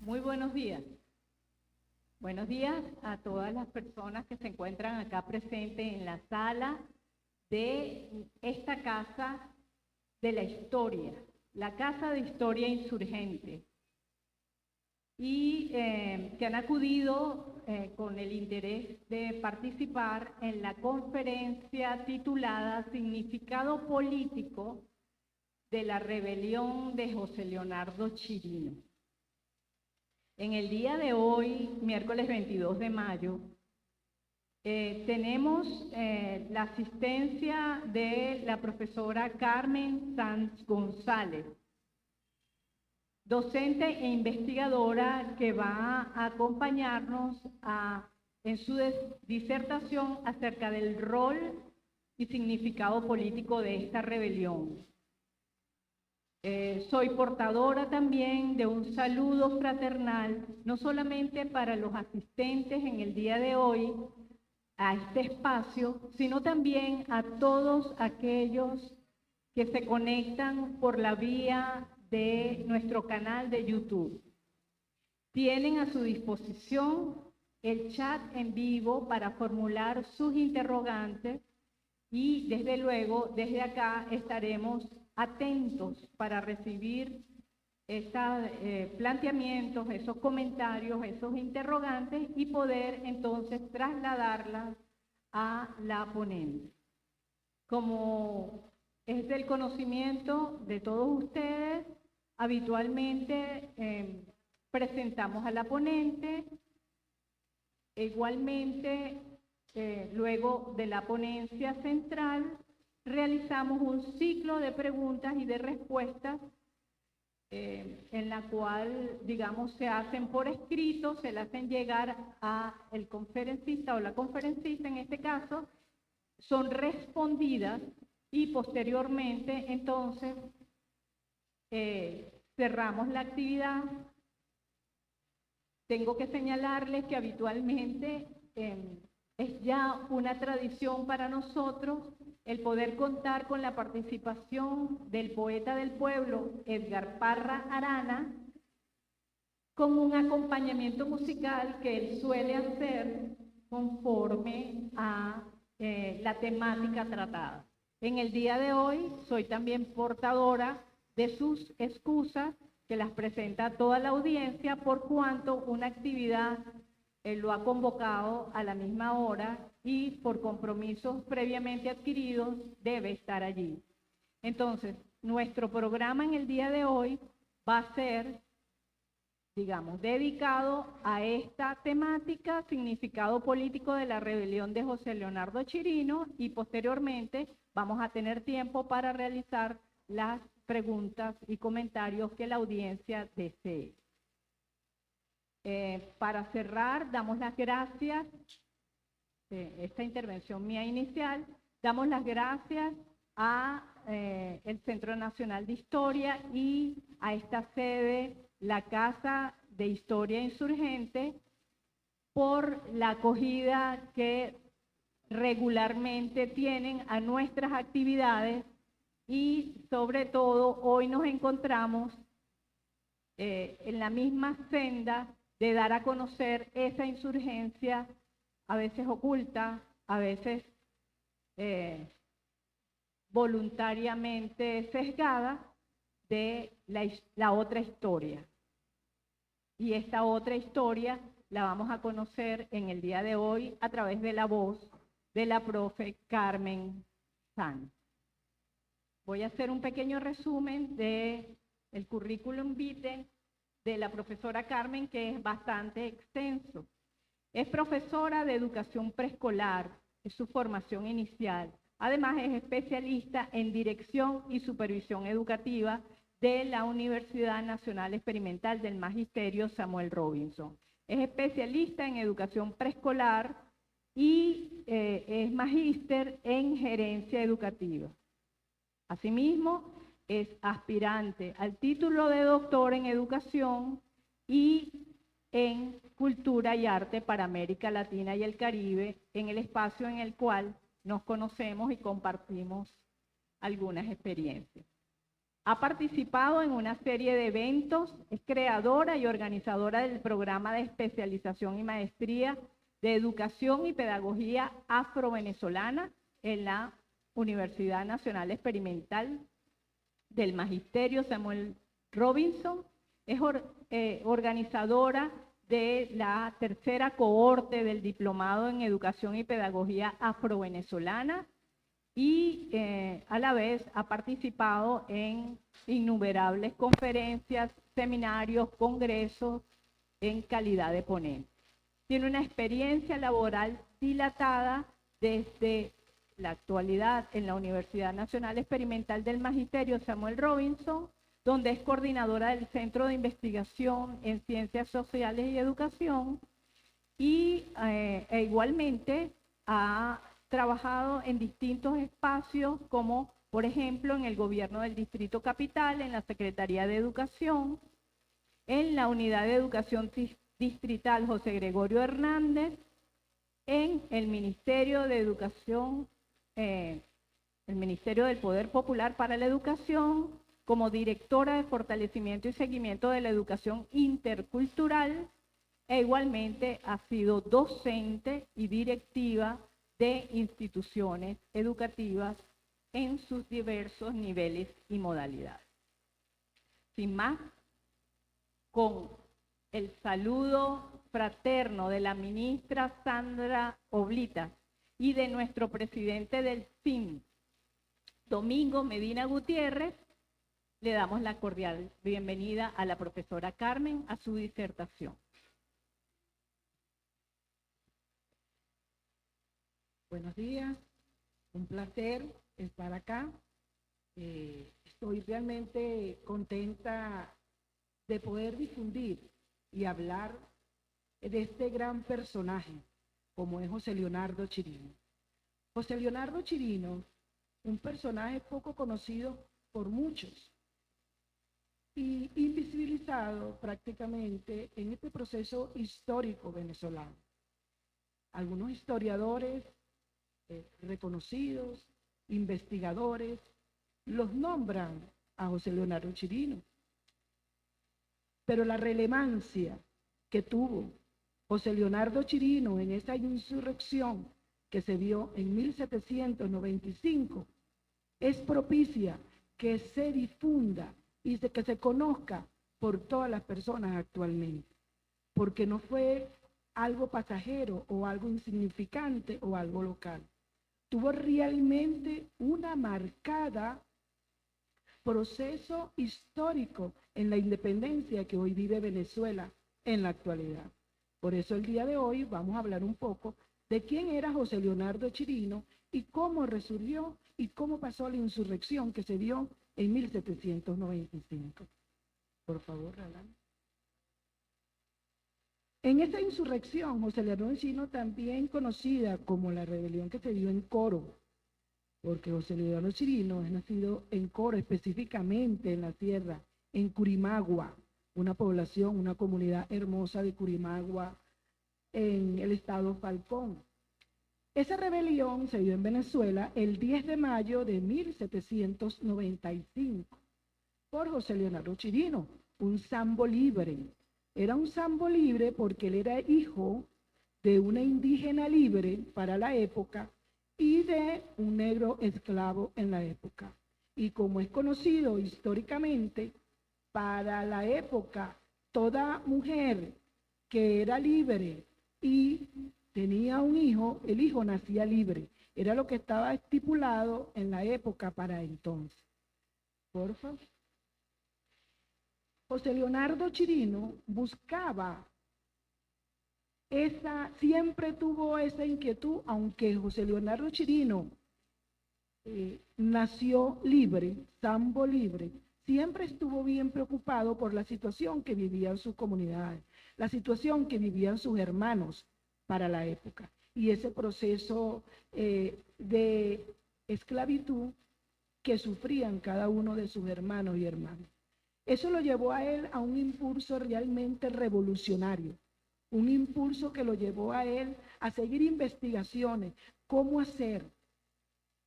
Muy buenos días. Buenos días a todas las personas que se encuentran acá presentes en la sala de esta Casa de la Historia, la Casa de Historia Insurgente, y que han acudido con el interés de participar en la conferencia titulada Significado Político de la Rebelión de José Leonardo Chirino. En el día de hoy, miércoles 22 de mayo, tenemos la asistencia de la profesora Carmen Sanz González, docente e investigadora que va a acompañarnos en su disertación acerca del rol y significado político de esta rebelión. Soy portadora también de un saludo fraternal, no solamente para los asistentes en el día de hoy a este espacio, sino también a todos aquellos que se conectan por la vía de nuestro canal de YouTube. Tienen a su disposición el chat en vivo para formular sus interrogantes y desde luego desde acá estaremos atentos para recibir estos planteamientos, esos comentarios, esos interrogantes y poder entonces trasladarlas a la ponente. Como es del conocimiento de todos ustedes, habitualmente presentamos a la ponente, igualmente luego de la ponencia central realizamos un ciclo de preguntas y de respuestas en la cual, digamos, se hacen por escrito, se le hacen llegar a el conferencista o la conferencista en este caso, son respondidas y posteriormente entonces cerramos la actividad. Tengo que señalarles que habitualmente es ya una tradición para nosotros el poder contar con la participación del poeta del pueblo, Edgar Parra Arana, con un acompañamiento musical que él suele hacer conforme a la temática tratada. En el día de hoy soy también portadora de sus excusas que las presenta toda la audiencia por cuanto una actividad lo ha convocado a la misma hora y por compromisos previamente adquiridos debe estar allí. Entonces, nuestro programa en el día de hoy va a ser, digamos, dedicado a esta temática, significado político de la rebelión de José Leonardo Chirino, y posteriormente vamos a tener tiempo para realizar las preguntas y comentarios que la audiencia desee. Para cerrar, damos las gracias, esta intervención mía inicial, damos las gracias a el Centro Nacional de Historia y a esta sede, la Casa de Historia Insurgente, por la acogida que regularmente tienen a nuestras actividades y sobre todo hoy nos encontramos en la misma senda de dar a conocer esa insurgencia, a veces oculta, a veces voluntariamente sesgada, de la otra historia. Y esta otra historia la vamos a conocer en el día de hoy a través de la voz de la profe Carmen Sanz. Voy a hacer un pequeño resumen del currículum vitae de la profesora Carmen, que es bastante extenso. Es profesora de educación preescolar, es su formación inicial. Además, es especialista en dirección y supervisión educativa de la Universidad Nacional Experimental del Magisterio Samuel Robinson. Es especialista en educación preescolar y es magíster en gerencia educativa. Asimismo, es aspirante al título de doctor en educación y en cultura y arte para América Latina y el Caribe, en el espacio en el cual nos conocemos y compartimos algunas experiencias. Ha participado en una serie de eventos, es creadora y organizadora del programa de especialización y maestría de Educación y Pedagogía Afro-Venezolana en la Universidad Nacional Experimental del Magisterio Samuel Robinson. Es organizadora de la tercera cohorte del Diplomado en Educación y Pedagogía Afro-Venezolana y a la vez ha participado en innumerables conferencias, seminarios, congresos en calidad de ponente. Tiene una experiencia laboral dilatada desde la actualidad en la Universidad Nacional Experimental del Magisterio Samuel Robinson, donde es coordinadora del Centro de Investigación en Ciencias Sociales y Educación, y igualmente ha trabajado en distintos espacios, como por ejemplo en el Gobierno del Distrito Capital, en la Secretaría de Educación, en la Unidad de Educación Distrital José Gregorio Hernández, en el Ministerio de Educación, el Ministerio del Poder Popular para la Educación, como directora de fortalecimiento y seguimiento de la educación intercultural, e igualmente ha sido docente y directiva de instituciones educativas en sus diversos niveles y modalidades. Sin más, con el saludo fraterno de la ministra Sandra Oblita y de nuestro presidente del CIN, Domingo Medina Gutiérrez, le damos la cordial bienvenida a la profesora Carmen a su disertación. Buenos días, un placer estar acá. Estoy realmente contenta de poder difundir y hablar de este gran personaje como es José Leonardo Chirino. José Leonardo Chirino, un personaje poco conocido por muchos y invisibilizado prácticamente en este proceso histórico venezolano. Algunos historiadores reconocidos, investigadores, los nombran a José Leonardo Chirino. Pero la relevancia que tuvo José Leonardo Chirino en esa insurrección que se dio en 1795 es propicia que se difunda y que se conozca por todas las personas actualmente, porque no fue algo pasajero o algo insignificante o algo local. Tuvo realmente una marcada proceso histórico en la independencia que hoy vive Venezuela en la actualidad. Por eso el día de hoy vamos a hablar un poco de quién era José Leonardo Chirino y cómo resurgió y cómo pasó la insurrección que se dio en 1795. Por favor, Alan. En esta insurrección, José Leonardo Chirino, también conocida como la rebelión que se dio en Coro, porque José Leonardo Chirino es nacido en Coro, específicamente en la sierra, en Curimagua, una población, una comunidad hermosa de Curimagua, en el estado Falcón. Esa rebelión se dio en Venezuela el 10 de mayo de 1795 por José Leonardo Chirino, un sambo libre. Era un sambo libre porque él era hijo de una indígena libre para la época y de un negro esclavo en la época. Y como es conocido históricamente, para la época, toda mujer que era libre y tenía un hijo, el hijo nacía libre. Era lo que estaba estipulado en la época para entonces. Por favor. José Leonardo Chirino buscaba siempre tuvo esa inquietud, aunque José Leonardo Chirino nació libre, sambo libre, siempre estuvo bien preocupado por la situación que vivían sus comunidades, la situación que vivían sus hermanos para la época, y ese proceso de esclavitud que sufrían cada uno de sus hermanos y hermanas. Eso lo llevó a él a un impulso realmente revolucionario, un impulso que lo llevó a él a seguir investigaciones, cómo hacer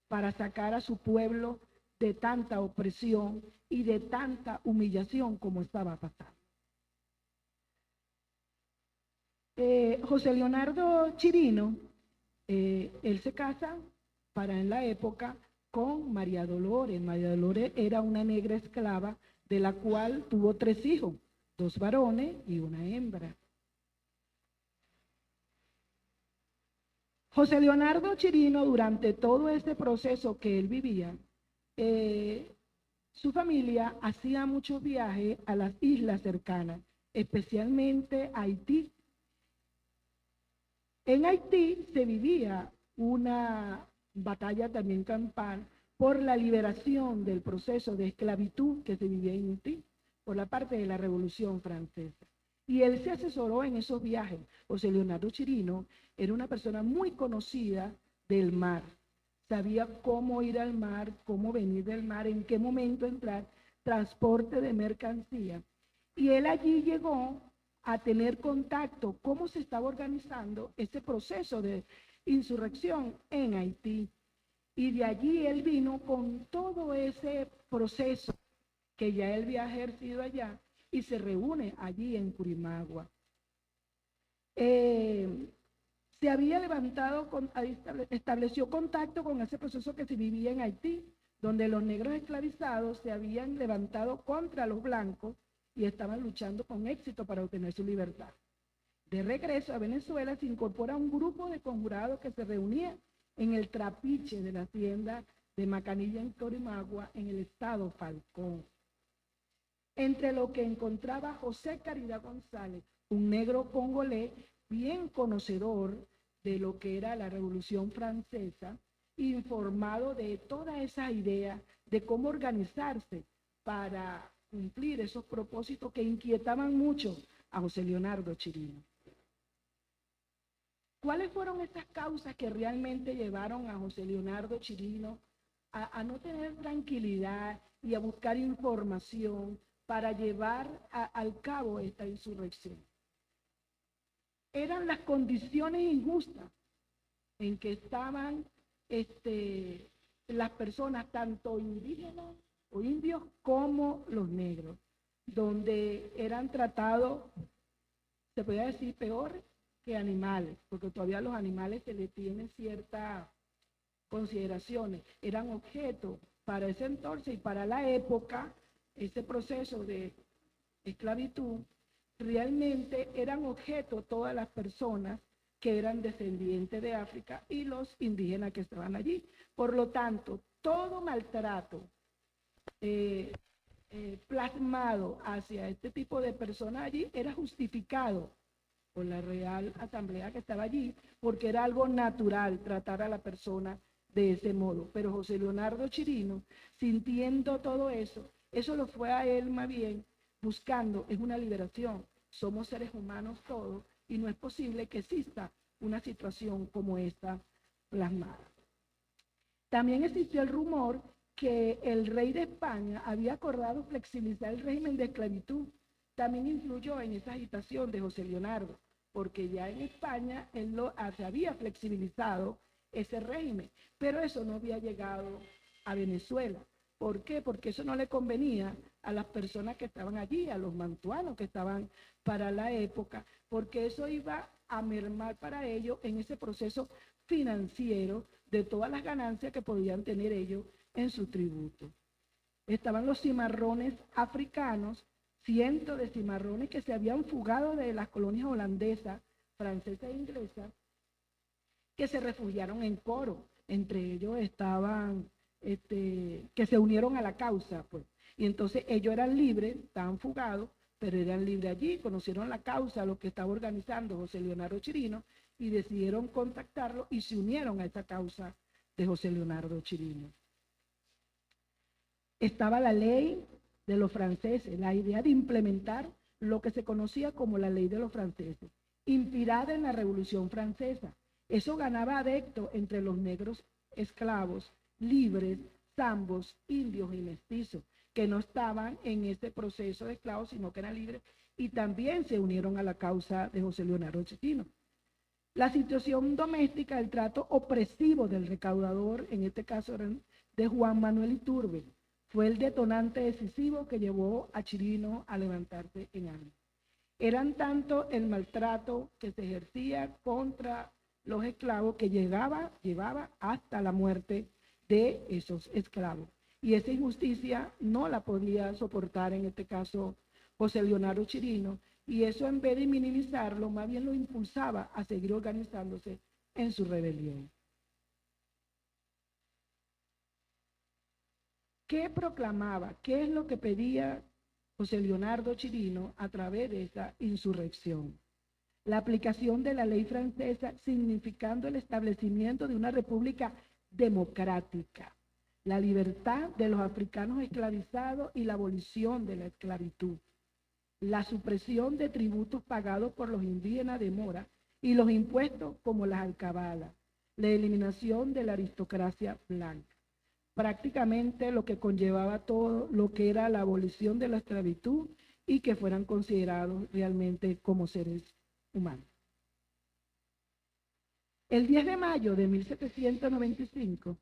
para sacar a su pueblo de tanta opresión y de tanta humillación como estaba pasando. José Leonardo Chirino, él se casa en la época con María Dolores. María Dolores era una negra esclava de la cual tuvo 3 hijos, 2 varones y una hembra. José Leonardo Chirino, durante todo este proceso que él vivía, su familia hacía muchos viajes a las islas cercanas, especialmente a Haití. En Haití se vivía una batalla también campal por la liberación del proceso de esclavitud que se vivía en Haití, por la parte de la Revolución Francesa. Y él se asesoró en esos viajes. José Leonardo Chirino era una persona muy conocida del mar. Sabía cómo ir al mar, cómo venir del mar, en qué momento entrar, transporte de mercancía. Y él allí llegó a tener contacto, cómo se estaba organizando ese proceso de insurrección en Haití. Y de allí él vino con todo ese proceso que ya él había ejercido allá y se reúne allí en Curimagua. Se había levantado, estableció contacto con ese proceso que se vivía en Haití, donde los negros esclavizados se habían levantado contra los blancos y estaban luchando con éxito para obtener su libertad. De regreso a Venezuela se incorpora un grupo de conjurados que se reunía en el trapiche de la hacienda de Macanilla en Corimagua, en el estado Falcón. Entre lo que encontraba José Caridad González, un negro congolés bien conocedor de lo que era la Revolución Francesa, informado de todas esas ideas de cómo organizarse para cumplir esos propósitos que inquietaban mucho a José Leonardo Chirino. ¿Cuáles fueron estas causas que realmente llevaron a José Leonardo Chirino a no tener tranquilidad y a buscar información para llevar al cabo esta insurrección? Eran las condiciones injustas en que estaban las personas, tanto indígenas o indios como los negros, donde eran tratados, se podría decir, peor que animales, porque todavía a los animales se les tiene ciertas consideraciones. Eran objetos para ese entonces y para la época, ese proceso de esclavitud, realmente eran objeto todas las personas que eran descendientes de África y los indígenas que estaban allí. Por lo tanto, todo maltrato plasmado hacia este tipo de personas allí era justificado por la Real Asamblea que estaba allí, porque era algo natural tratar a la persona de ese modo. Pero José Leonardo Chirino, sintiendo todo eso, eso lo fue a él más bien buscando, es una liberación. Somos seres humanos todos y no es posible que exista una situación como esta plasmada. También existió el rumor que el rey de España había acordado flexibilizar el régimen de esclavitud. También influyó en esa agitación de José Leonardo, porque ya en España él se había flexibilizado ese régimen, pero eso no había llegado a Venezuela. ¿Por qué? Porque eso no le convenía a las personas que estaban allí, a los mantuanos que estaban para la época, porque eso iba a mermar para ellos en ese proceso financiero de todas las ganancias que podían tener ellos en su tributo. Estaban los cimarrones africanos, cientos de cimarrones que se habían fugado de las colonias holandesas, francesas e inglesas, que se refugiaron en Coro. Entre ellos estaban que se unieron a la causa, pues. Y entonces ellos eran libres, estaban fugados, pero eran libres allí, conocieron la causa, lo que estaba organizando José Leonardo Chirino, y decidieron contactarlo y se unieron a esa causa de José Leonardo Chirino. Estaba la ley de los franceses, la idea de implementar lo que se conocía como la ley de los franceses, inspirada en la Revolución Francesa. Eso ganaba adeptos entre los negros esclavos, libres, zambos, indios y mestizos, que no estaban en ese proceso de esclavos, sino que eran libres, y también se unieron a la causa de José Leonardo Chirino. La situación doméstica, el trato opresivo del recaudador, en este caso eran de Juan Manuel Iturbe fue el detonante decisivo que llevó a Chirino a levantarse en armas. Eran tanto el maltrato que se ejercía contra los esclavos que llevaba hasta la muerte de esos esclavos. Y esa injusticia no la podía soportar, en este caso, José Leonardo Chirino, y eso, en vez de minimizarlo, más bien lo impulsaba a seguir organizándose en su rebelión. ¿Qué proclamaba? ¿Qué es lo que pedía José Leonardo Chirino a través de esa insurrección? La aplicación de la ley francesa, significando el establecimiento de una república democrática, la libertad de los africanos esclavizados y la abolición de la esclavitud, la supresión de tributos pagados por los indígenas de Mora y los impuestos como las alcabalas, la eliminación de la aristocracia blanca. Prácticamente lo que conllevaba todo lo que era la abolición de la esclavitud y que fueran considerados realmente como seres humanos. El 10 de mayo de 1795,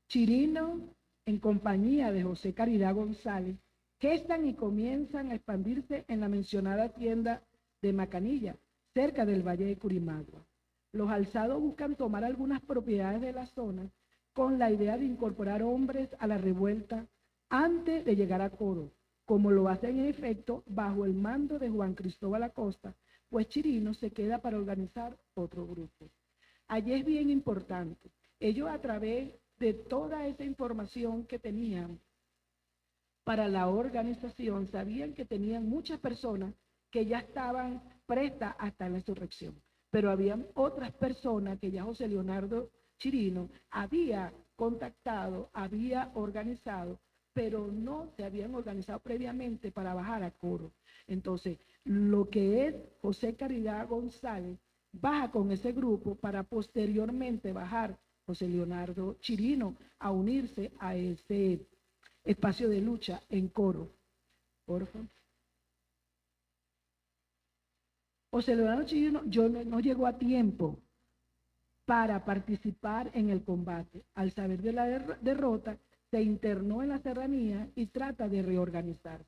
Chirino, en compañía de José Caridad González, gestan y comienzan a expandirse en la mencionada hacienda de Macanilla, cerca del Valle de Curimagua. Los alzados buscan tomar algunas propiedades de la zona con la idea de incorporar hombres a la revuelta antes de llegar a Coro, como lo hacen en efecto bajo el mando de Juan Cristóbal Acosta, pues Chirino se queda para organizar otro grupo. Allí es bien importante. Ellos, a través de toda esa información que tenían para la organización, sabían que tenían muchas personas que ya estaban prestas hasta la insurrección, pero había otras personas que ya José Leonardo Chirino había contactado, había organizado, pero no se habían organizado previamente para bajar a Coro. Entonces, lo que es José Caridad González baja con ese grupo para posteriormente bajar José Leonardo Chirino a unirse a ese espacio de lucha en Coro. Por favor. José Leonardo Chirino no llegó a tiempo para participar en el combate. Al saber de la derrota, se internó en la serranía y trata de reorganizarse.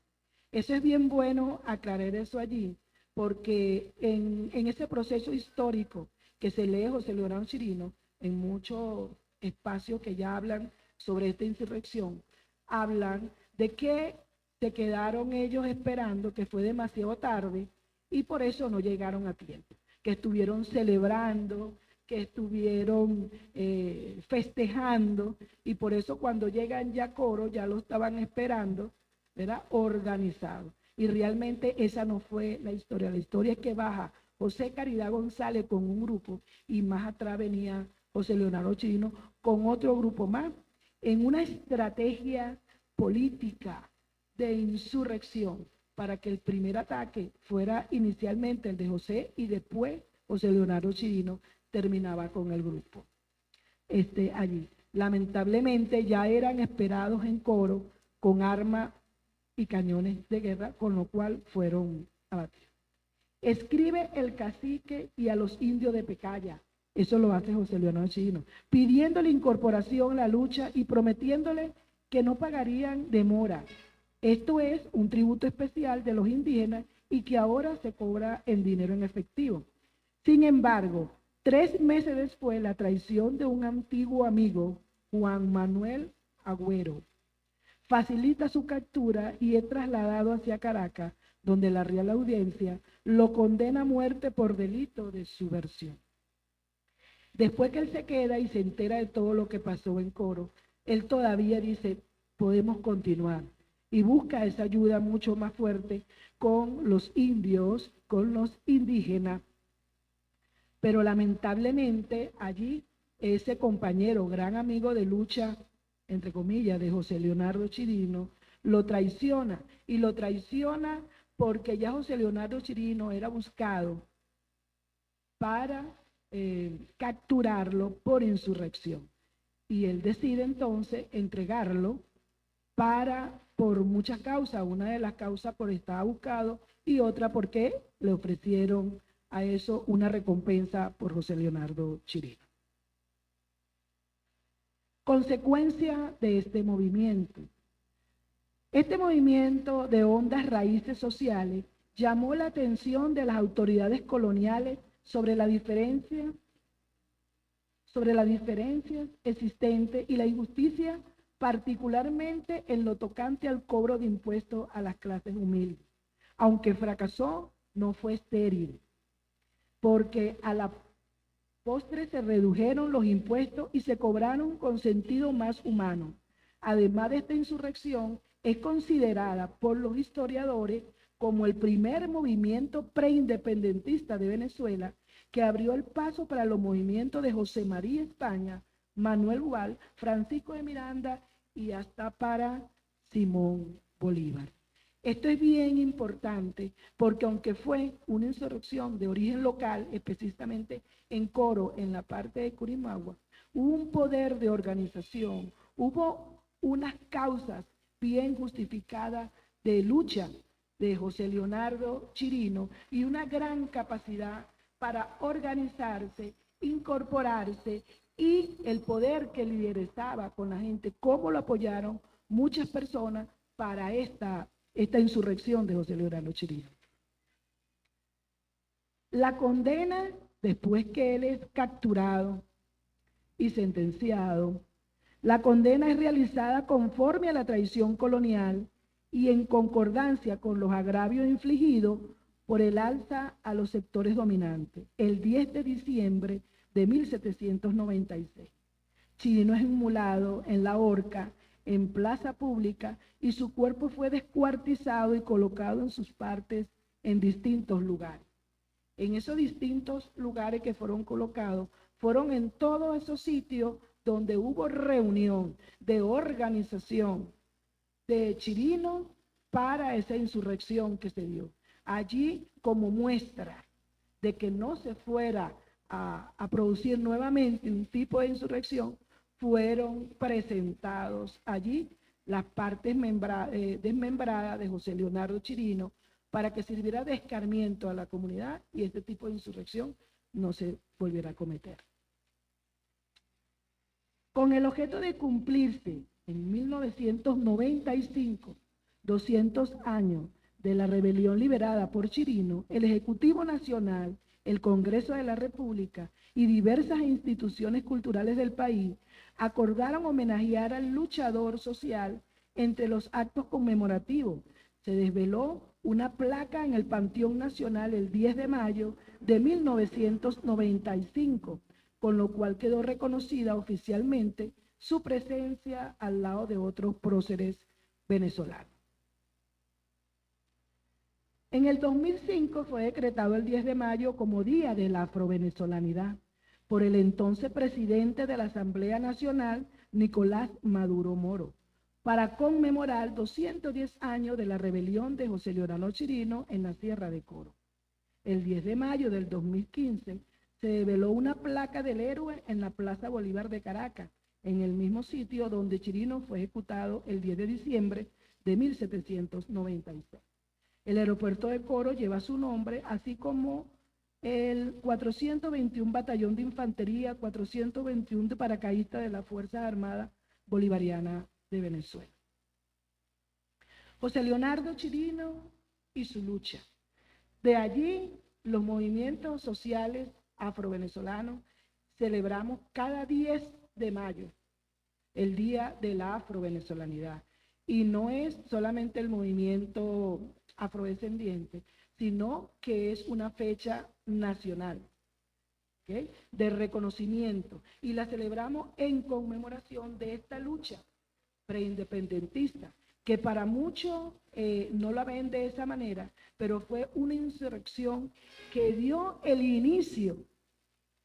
Eso es bien bueno aclarar eso allí, porque en ese proceso histórico que se lee José Leonardo Chirino, en muchos espacios que ya hablan sobre esta insurrección, hablan de que se quedaron ellos esperando, que fue demasiado tarde y por eso no llegaron a tiempo, que estuvieron celebrando, que estuvieron festejando, y por eso cuando llegan ya a Coro ya lo estaban esperando, ¿verdad? Organizado. Y realmente esa no fue la historia. La historia es que baja José Caridad González con un grupo y más atrás venía José Leonardo Chirino con otro grupo más, en una estrategia política de insurrección para que el primer ataque fuera inicialmente el de José y después José Leonardo Chirino terminaba con el grupo allí. Lamentablemente ya eran esperados en Coro con armas y cañones de guerra, con lo cual fueron abatidos. Escribe el cacique y a los indios de Pecaya, eso lo hace José Leonardo Chirino, pidiéndole incorporación a la lucha y prometiéndole que no pagarían demora. Esto es un tributo especial de los indígenas y que ahora se cobra en dinero en efectivo. Sin embargo, 3 meses después, la traición de un antiguo amigo, Juan Manuel Agüero, facilita su captura y es trasladado hacia Caracas, donde la Real Audiencia lo condena a muerte por delito de subversión. Después que él se queda y se entera de todo lo que pasó en Coro, él todavía dice, podemos continuar, y busca esa ayuda mucho más fuerte con los indios, con los indígenas. Pero lamentablemente allí ese compañero, gran amigo de lucha, entre comillas, de José Leonardo Chirino, lo traiciona, y lo traiciona porque ya José Leonardo Chirino era buscado para capturarlo por insurrección. Y él decide entonces entregarlo por muchas causas, una de las causas por estar buscado y otra porque le ofrecieron a eso una recompensa por José Leonardo Chirino. Consecuencia de este movimiento. Este movimiento de hondas raíces sociales llamó la atención de las autoridades coloniales sobre la diferencia existente y la injusticia, particularmente en lo tocante al cobro de impuestos a las clases humildes. Aunque fracasó, no fue estéril, porque a la postre se redujeron los impuestos y se cobraron con sentido más humano. Además de esta insurrección, es considerada por los historiadores como el primer movimiento preindependentista de Venezuela, que abrió el paso para los movimientos de José María España, Manuel Gual, Francisco de Miranda y hasta para Simón Bolívar. Esto es bien importante porque aunque fue una insurrección de origen local, específicamente en Coro, en la parte de Curimagua, hubo un poder de organización, hubo unas causas bien justificadas de lucha de José Leonardo Chirino y una gran capacidad para organizarse, incorporarse y el poder que liderizaba con la gente, cómo lo apoyaron muchas personas para esta insurrección de José Leonardo Chirino. La condena, después que él es capturado y sentenciado, la condena es realizada conforme a la tradición colonial y en concordancia con los agravios infligidos por el alza a los sectores dominantes, el 10 de diciembre de 1796. Chirino es inmolado en la horca, en plaza pública, y su cuerpo fue descuartizado y colocado en sus partes en distintos lugares. En esos distintos lugares que fueron colocados, fueron en todos esos sitios donde hubo reunión de organización de Chirino para esa insurrección que se dio. Allí, como muestra de que no se fuera a producir nuevamente un tipo de insurrección, fueron presentados allí las partes desmembradas de José Leonardo Chirino para que sirviera de escarmiento a la comunidad y este tipo de insurrección no se volviera a cometer. Con el objeto de cumplirse en 1995, 200 años de la rebelión liberada por Chirino, el Ejecutivo Nacional, el Congreso de la República y diversas instituciones culturales del país acordaron homenajear al luchador social. Entre los actos conmemorativos se desveló una placa en el Panteón Nacional el 10 de mayo de 1995, con lo cual quedó reconocida oficialmente su presencia al lado de otros próceres venezolanos. En el 2005 fue decretado el 10 de mayo como Día de la Afrovenezolanidad por el entonces presidente de la Asamblea Nacional, Nicolás Maduro Moro, para conmemorar 210 años de la rebelión de José Leonardo Chirino en la Sierra de Coro. El 10 de mayo del 2015 se develó una placa del héroe en la Plaza Bolívar de Caracas, en el mismo sitio donde Chirino fue ejecutado el 10 de diciembre de 1796. El aeropuerto de Coro lleva su nombre, así como el 421 Batallón de Infantería, 421 de paracaidistas de las Fuerzas Armadas Bolivarianas de Venezuela. José Leonardo Chirino y su lucha. De allí, los movimientos sociales afrovenezolanos celebramos cada 10 de mayo el Día de la Afrovenezolanidad. Y no es solamente el movimiento afrodescendiente, sino que es una fecha nacional, ¿okay?, de reconocimiento, y la celebramos en conmemoración de esta lucha preindependentista, que para muchos no la ven de esa manera, pero fue una insurrección que dio el inicio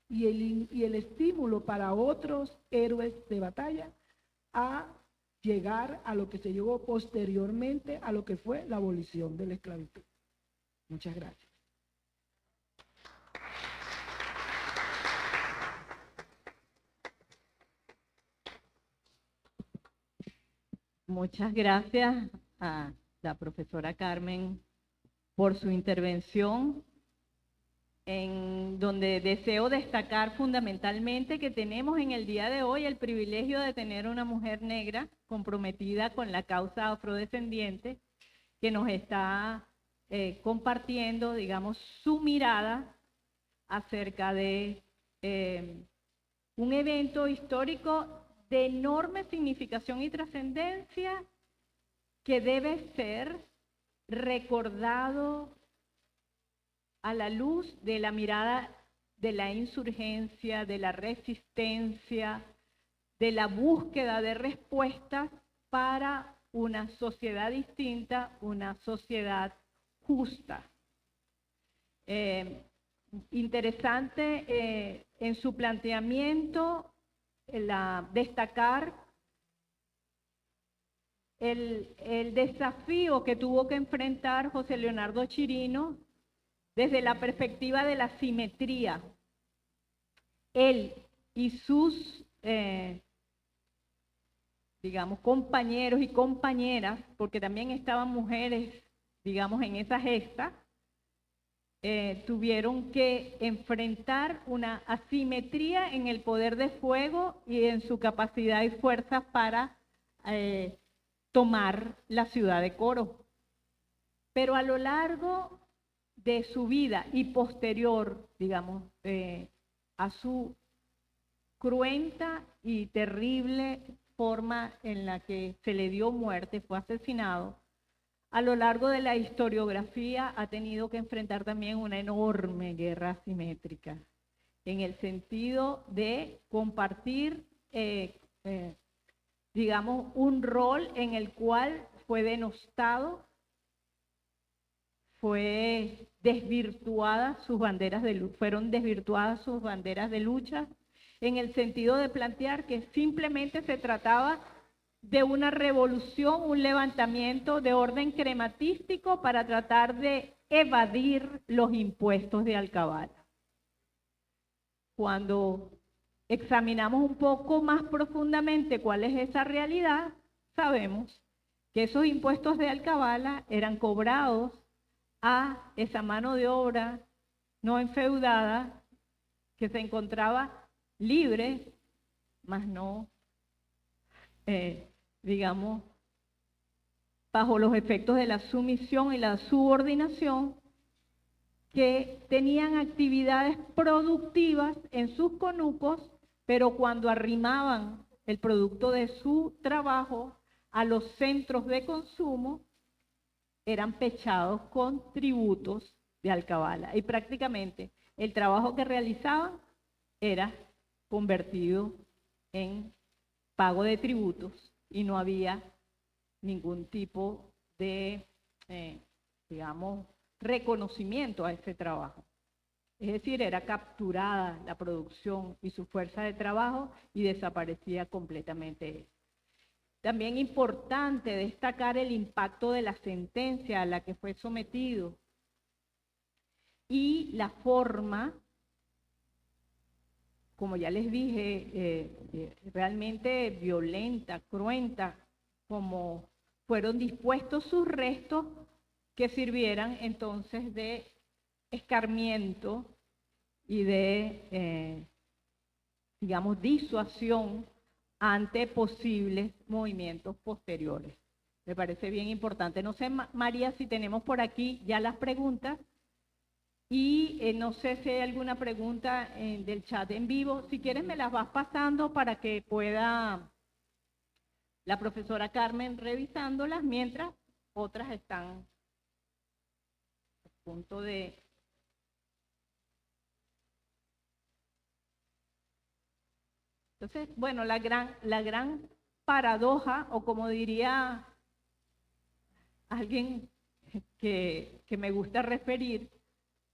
y el estímulo para otros héroes de batalla a llegar a lo que se llegó posteriormente a lo que fue la abolición de la esclavitud. Muchas gracias. Muchas gracias a la profesora Carmen por su intervención en donde deseo destacar fundamentalmente que tenemos en el día de hoy el privilegio de tener una mujer negra comprometida con la causa afrodescendiente que nos está compartiendo, digamos, su mirada acerca de un evento histórico de enorme significación y trascendencia que debe ser recordado a la luz de la mirada de la insurgencia, de la resistencia, de la búsqueda de respuestas para una sociedad distinta, una sociedad justa. Interesante en su planteamiento destacar el desafío que tuvo que enfrentar José Leonardo Chirino desde la perspectiva de la simetría. Él y sus, digamos, compañeros y compañeras, porque también estaban mujeres, digamos, en esa gesta, tuvieron que enfrentar una asimetría en el poder de fuego y en su capacidad y fuerza para tomar la ciudad de Coro. Pero a lo largo de su vida y posterior, digamos, a su cruenta y terrible forma en la que se le dio muerte, fue asesinado, a lo largo de la historiografía ha tenido que enfrentar también una enorme guerra asimétrica, en el sentido de compartir, digamos, un rol en el cual fue denostado, fueron desvirtuadas sus banderas de lucha, en el sentido de plantear que simplemente se trataba de una revolución, un levantamiento de orden crematístico para tratar de evadir los impuestos de Alcabala. Cuando examinamos un poco más profundamente cuál es esa realidad, sabemos que esos impuestos de Alcabala eran cobrados a esa mano de obra no enfeudada que se encontraba libre, mas no, digamos, bajo los efectos de la sumisión y la subordinación, que tenían actividades productivas en sus conucos, pero cuando arrimaban el producto de su trabajo a los centros de consumo, eran pechados con tributos de Alcabala. Y prácticamente el trabajo que realizaban era convertido en pago de tributos y no había ningún tipo de, digamos, reconocimiento a ese trabajo. Es decir, era capturada la producción y su fuerza de trabajo y desaparecía completamente. También importante destacar el impacto de la sentencia a la que fue sometido y la forma, como ya les dije, realmente violenta, cruenta, como fueron dispuestos sus restos que sirvieran entonces de escarmiento y de, digamos, disuasión ante posibles movimientos posteriores. Me parece bien importante. No sé, María, si tenemos por aquí ya las preguntas y no sé si hay alguna pregunta del chat en vivo. Si quieres me las vas pasando para que pueda la profesora Carmen revisándolas mientras otras están a punto de... Entonces, bueno, la gran paradoja, o como diría alguien que me gusta referir,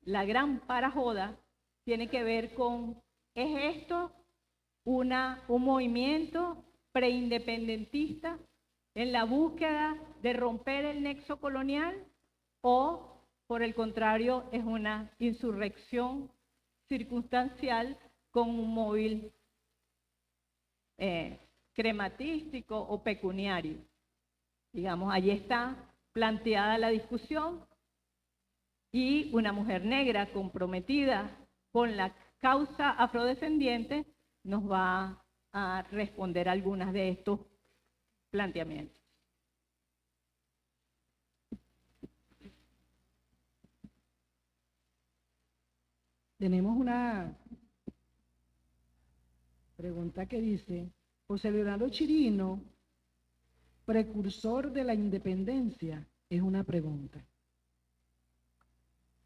la gran parajoda tiene que ver con, ¿es esto un movimiento preindependentista en la búsqueda de romper el nexo colonial o, por el contrario, es una insurrección circunstancial con un móvil crematístico o pecuniario? Digamos, allí está planteada la discusión y una mujer negra comprometida con la causa afrodescendiente, nos va a responder algunas de estos planteamientos. Tenemos una pregunta que dice, José Leonardo Chirino, precursor de la independencia, es una pregunta.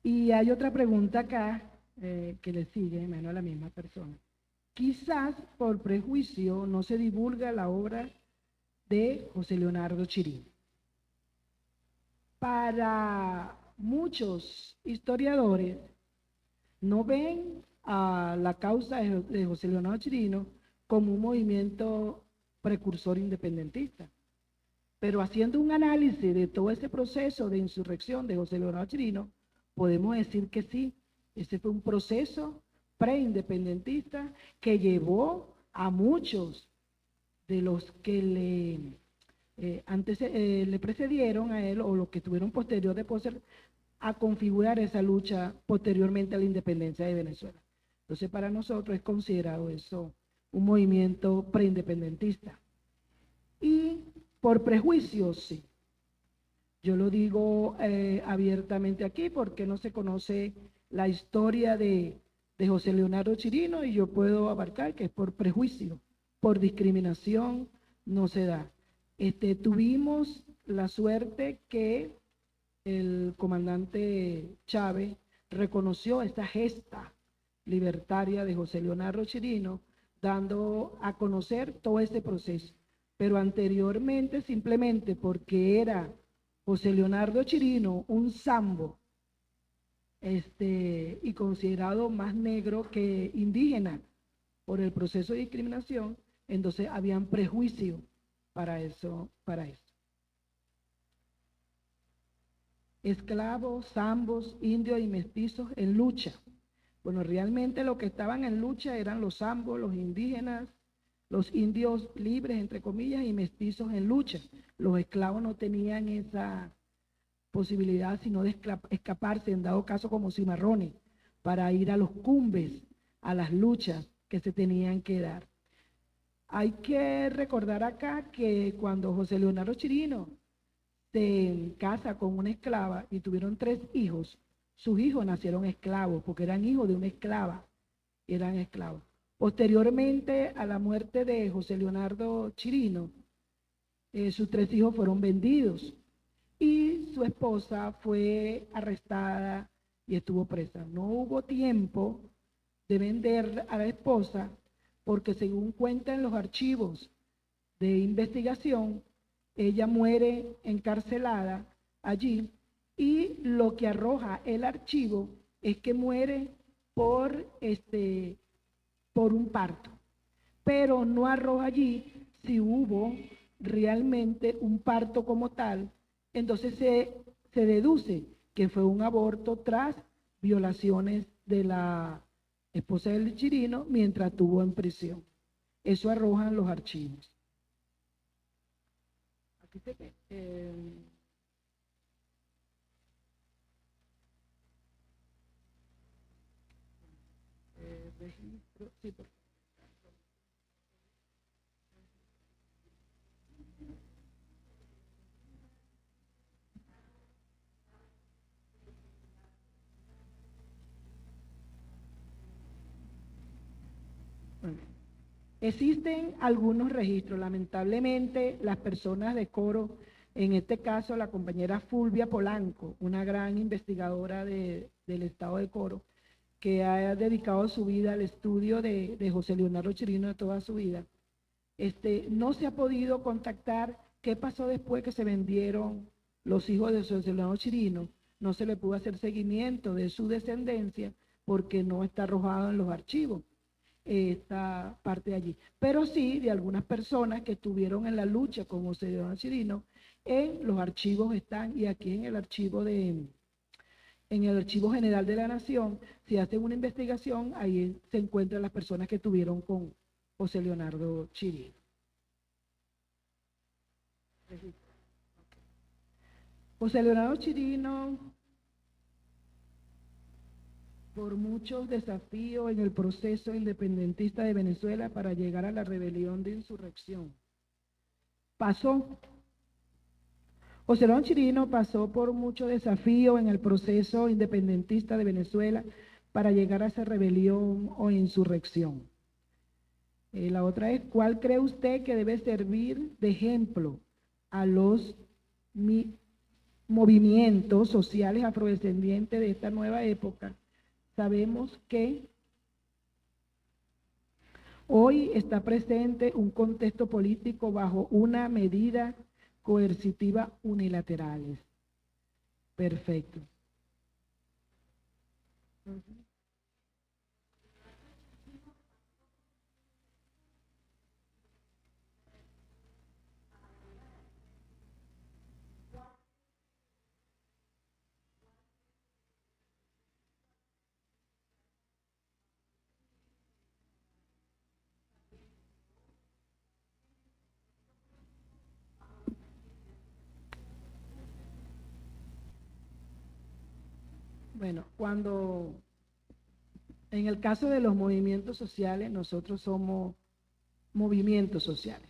Y hay otra pregunta acá que le sigue, menos a la misma persona. Quizás por prejuicio no se divulga la obra de José Leonardo Chirino. Para muchos historiadores, no ven a la causa de José Leonardo Chirino como un movimiento precursor independentista. Pero haciendo un análisis de todo ese proceso de insurrección de José Leonardo Chirino, podemos decir que sí, ese fue un proceso preindependentista que llevó a muchos de los que le precedieron a él o los que estuvieron posterior de poder a configurar esa lucha posteriormente a la independencia de Venezuela. Entonces, para nosotros es considerado eso un movimiento preindependentista. Y por prejuicio, sí. Yo lo digo abiertamente aquí porque no se conoce la historia de José Leonardo Chirino y yo puedo abarcar que es por prejuicio, por discriminación, no se da. Tuvimos la suerte que el comandante Chávez reconoció esta gesta libertaria de José Leonardo Chirino, dando a conocer todo este proceso. Pero anteriormente, simplemente porque era José Leonardo Chirino un sambo, y considerado más negro que indígena por el proceso de discriminación, entonces habían prejuicios para eso. Esclavos, zambos, indios y mestizos en lucha. Bueno, realmente lo que estaban en lucha eran los zambos, los indígenas, los indios libres, entre comillas, y mestizos en lucha. Los esclavos no tenían esa posibilidad sino de escaparse, en dado caso como cimarrones, para ir a los cumbes, a las luchas que se tenían que dar. Hay que recordar acá que cuando José Leonardo Chirino se casa con una esclava y tuvieron 3 hijos, sus hijos nacieron esclavos porque eran hijos de una esclava, eran esclavos. Posteriormente a la muerte de José Leonardo Chirino, sus 3 hijos fueron vendidos y su esposa fue arrestada y estuvo presa. No hubo tiempo de vender a la esposa porque según cuentan los archivos de investigación, ella muere encarcelada allí y lo que arroja el archivo es que muere por un parto, pero no arroja allí si hubo realmente un parto como tal. Entonces se deduce que fue un aborto tras violaciones de la esposa del Chirino mientras estuvo en prisión. Eso arrojan los archivos. Aquí se ve. Registro, sí, por favor. Existen algunos registros, lamentablemente las personas de Coro, en este caso la compañera Fulvia Polanco, una gran investigadora del estado de Coro, que ha dedicado su vida al estudio de José Leonardo Chirino de toda su vida, no se ha podido contactar qué pasó después que se vendieron los hijos de José Leonardo Chirino, no se le pudo hacer seguimiento de su descendencia porque no está arrojado en los archivos esta parte de allí, pero sí de algunas personas que estuvieron en la lucha con José Leonardo Chirino, en los archivos están, y aquí en el archivo general de la Nación, si hacen una investigación, ahí se encuentran las personas que estuvieron con José Leonardo Chirino. José Leonardo Chirino por muchos desafíos en el proceso independentista de Venezuela para llegar a la rebelión de insurrección. Pasó. José León Chirino pasó por muchos desafíos en el proceso independentista de Venezuela para llegar a esa rebelión o insurrección. La otra es, ¿cuál cree usted que debe servir de ejemplo a los movimientos sociales afrodescendientes de esta nueva época? Sabemos que hoy está presente un contexto político bajo una medida coercitiva unilaterales. Perfecto. Bueno, en el caso de los movimientos sociales, nosotros somos movimientos sociales.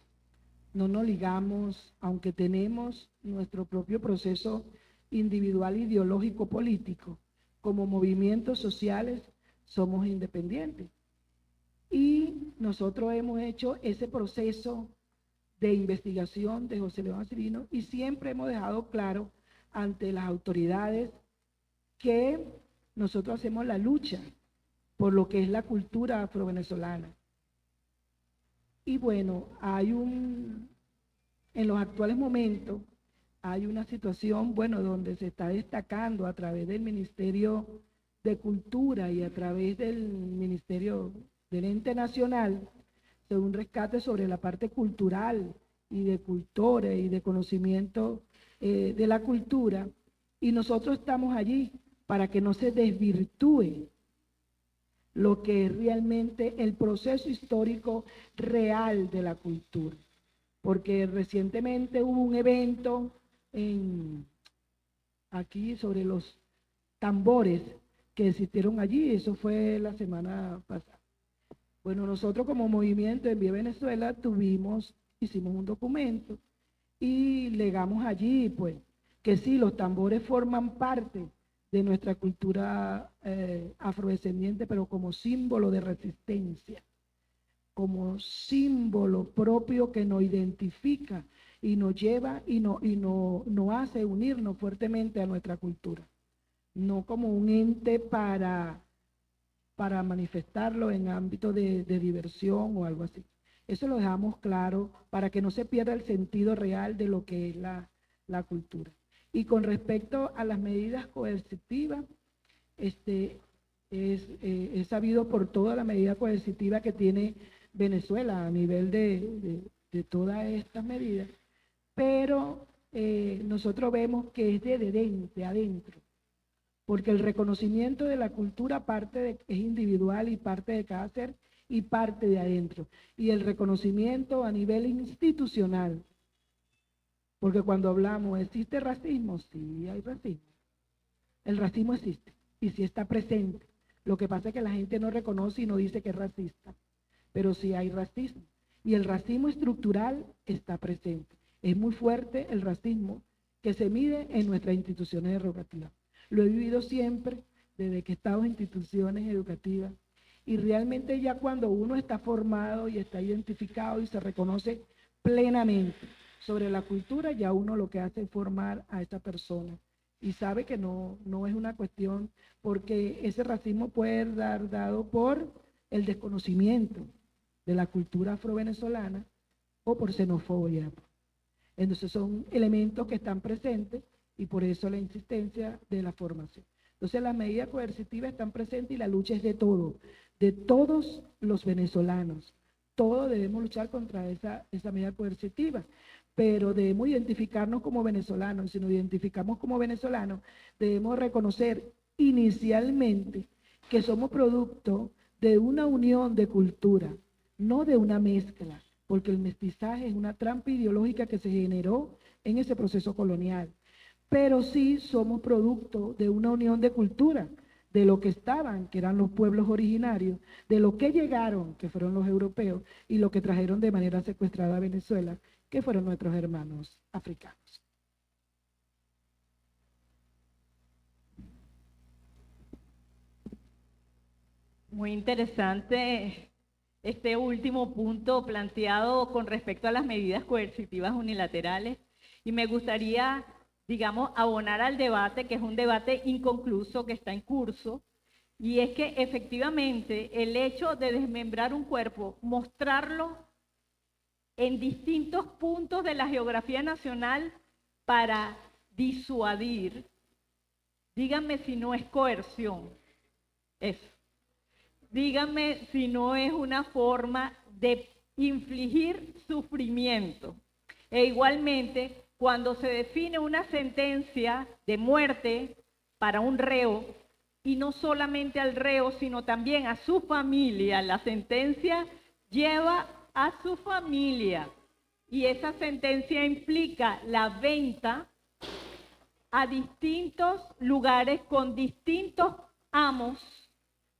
No nos ligamos, aunque tenemos nuestro propio proceso individual ideológico político, como movimientos sociales somos independientes. Y nosotros hemos hecho ese proceso de investigación de José León Chirino y siempre hemos dejado claro ante las autoridades que nosotros hacemos la lucha por lo que es la cultura afrovenezolana. Y bueno, en los actuales momentos, hay una situación, bueno, donde se está destacando a través del Ministerio de Cultura y a través del Ministerio del Ente Nacional, de un rescate sobre la parte cultural y de cultores y de conocimiento de la cultura, y nosotros estamos allí para que no se desvirtúe lo que es realmente el proceso histórico real de la cultura. Porque recientemente hubo un evento aquí sobre los tambores que existieron allí, eso fue la semana pasada. Bueno, nosotros como movimiento en Vía Venezuela hicimos un documento y legamos allí, pues, que sí, los tambores forman parte de nuestra cultura afrodescendiente, pero como símbolo de resistencia, como símbolo propio que nos identifica y nos lleva y nos hace unirnos fuertemente a nuestra cultura, no como un ente para manifestarlo en ámbito de diversión o algo así. Eso lo dejamos claro para que no se pierda el sentido real de lo que es la cultura. Y con respecto a las medidas coercitivas, es sabido por toda la medida coercitiva que tiene Venezuela a nivel de todas estas medidas, pero nosotros vemos que es de adentro, porque el reconocimiento de la cultura es individual y parte de cada ser y parte de adentro, y el reconocimiento a nivel institucional. Porque cuando hablamos, ¿existe racismo? Sí, hay racismo. El racismo existe y sí está presente. Lo que pasa es que la gente no reconoce y no dice que es racista, pero sí hay racismo. Y el racismo estructural está presente. Es muy fuerte el racismo que se mide en nuestras instituciones educativas. Lo he vivido siempre desde que he estado en instituciones educativas. Y realmente ya cuando uno está formado y está identificado y se reconoce plenamente sobre la cultura, ya uno lo que hace es formar a esa persona y sabe que no es una cuestión, porque ese racismo puede ser dado por el desconocimiento de la cultura afrovenezolana o por xenofobia. Entonces son elementos que están presentes y por eso la insistencia de la formación. Entonces las medidas coercitivas están presentes y la lucha es de todos los venezolanos. Todos debemos luchar contra esa medida coercitiva, pero debemos identificarnos como venezolanos. Si nos identificamos como venezolanos, debemos reconocer inicialmente que somos producto de una unión de cultura, no de una mezcla, porque el mestizaje es una trampa ideológica que se generó en ese proceso colonial. Pero sí somos producto de una unión de cultura, de lo que estaban, que eran los pueblos originarios, de lo que llegaron, que fueron los europeos, y lo que trajeron de manera secuestrada a Venezuela, que fueron nuestros hermanos africanos. Muy interesante este último punto planteado con respecto a las medidas coercitivas unilaterales. Y me gustaría, digamos, abonar al debate, que es un debate inconcluso, que está en curso, y es que efectivamente el hecho de desmembrar un cuerpo, mostrarlo en distintos puntos de la geografía nacional para disuadir, díganme si no es coerción, eso. Díganme si no es una forma de infligir sufrimiento. E igualmente, cuando se define una sentencia de muerte para un reo, y no solamente al reo, sino también a su familia, la sentencia lleva a su familia. Y esa sentencia implica la venta a distintos lugares con distintos amos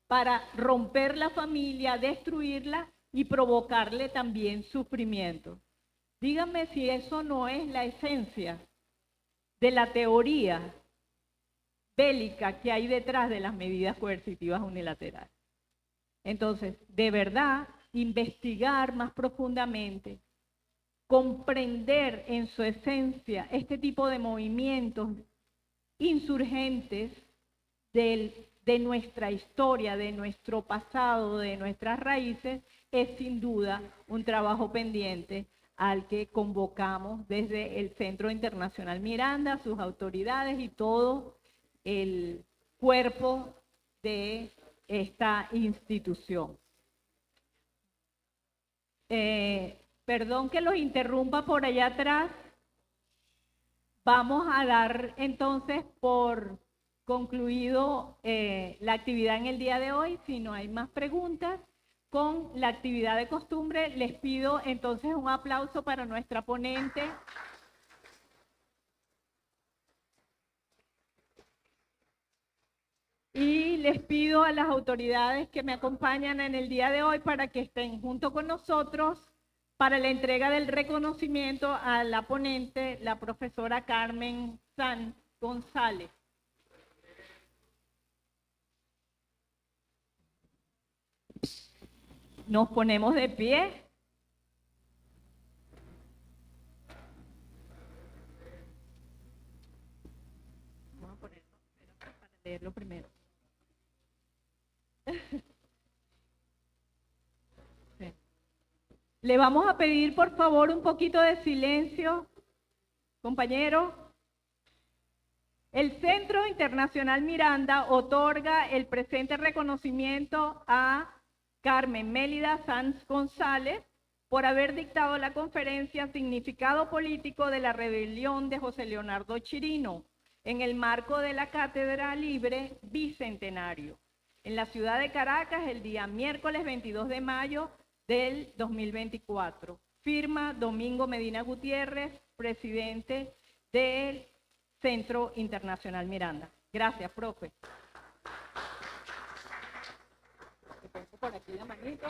para romper la familia, destruirla y provocarle también sufrimiento. Díganme si eso no es la esencia de la teoría bélica que hay detrás de las medidas coercitivas unilaterales. Entonces, de verdad, investigar más profundamente, comprender en su esencia este tipo de movimientos insurgentes de nuestra historia, de nuestro pasado, de nuestras raíces, es sin duda un trabajo pendiente al que convocamos desde el Centro Internacional Miranda, sus autoridades y todo el cuerpo de esta institución. Perdón que los interrumpa por allá atrás. Vamos a dar entonces por concluido la actividad en el día de hoy. Si no hay más preguntas, con la actividad de costumbre, les pido entonces un aplauso para nuestra ponente. Y les pido a las autoridades que me acompañan en el día de hoy para que estén junto con nosotros para la entrega del reconocimiento a la ponente, la profesora Carmen San González. Nos ponemos de pie. Vamos a ponerlo para leerlo primero. Le vamos a pedir, por favor, un poquito de silencio, compañero. El Centro Internacional Miranda otorga el presente reconocimiento a Carmen Mélida Sanz González por haber dictado la conferencia Significado Político de la Rebelión de José Leonardo Chirino en el marco de la Cátedra Libre Bicentenario en la ciudad de Caracas el día miércoles 22 de mayo del 2024. Firma Domingo Medina Gutiérrez, presidente del Centro Internacional Miranda. Gracias, profe. Te pongo por aquí la manito.